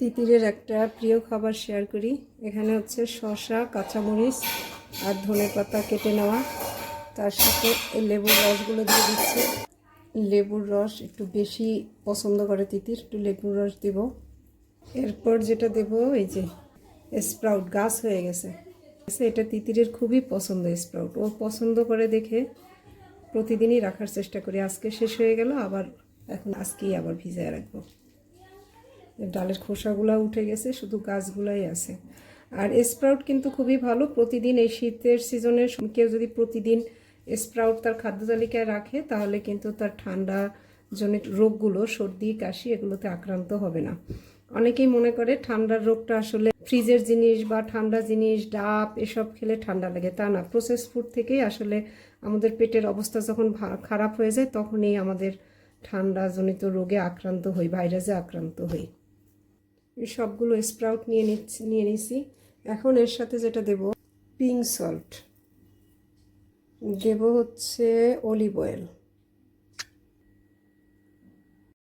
তিতিরের একটা প্রিয় খাবার শেয়ার করি। এখানে হচ্ছে শসা, কাঁচামরিচ আর ধনেপাতা কেটে নেওয়া, তার সাথে এই লেবুর রসগুলো দিয়ে দিচ্ছে। লেবুর রস একটু বেশি পছন্দ করে তিতির, একটু লেবুর রস দেব। এরপর যেটা দেব, এই যে স্প্রাউট গাছ হয়ে গেছে, এটা তিতিরের খুবই পছন্দ স্প্রাউট, ও পছন্দ করে দেখে প্রতিদিনই রাখার চেষ্টা করি। আজকে শেষ হয়ে গেল, আবার এখন আজকেই আবার ভিজায় রাখবো। ডালের খোসাগুলো উঠে গেছে, শুধু গাছগুলাই আছে। আর স্প্রাউট কিন্তু খুবই ভালো, প্রতিদিন এই শীতের সিজনে কেউ যদি প্রতিদিন স্প্রাউট তার খাদ্য তালিকায় রাখে তাহলে কিন্তু তার ঠান্ডা জনিত রোগগুলো, সর্দি কাশি, এগুলোতে আক্রান্ত হবে না। অনেকেই মনে করে ঠান্ডার রোগটা আসলে ফ্রিজের জিনিস বা ঠান্ডা জিনিস, ডাব এসব খেলে ঠান্ডা লাগে, তা না। প্রসেস ফুড থেকেই আসলে আমাদের পেটের অবস্থা যখন খারাপ হয়ে যায় তখনই আমাদের ঠান্ডা জনিত রোগে আক্রান্ত হই, ভাইরাসে আক্রান্ত হই। সবগুলো স্প্রাউট নিয়ে নিছি। এখন এর সাথে যেটা দেব, পিঙ্ক সল্ট দেব, হচ্ছে অলিভ অয়েল।